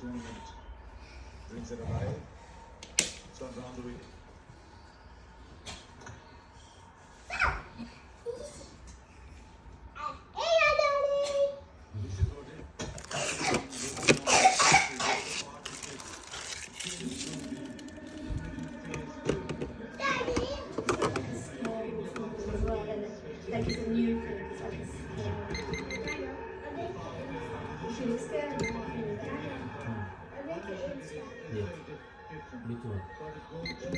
tournament. Brings it alive. Turns on the wheel. Like it's a new thing. It's like a she looks good. Yeah, me too.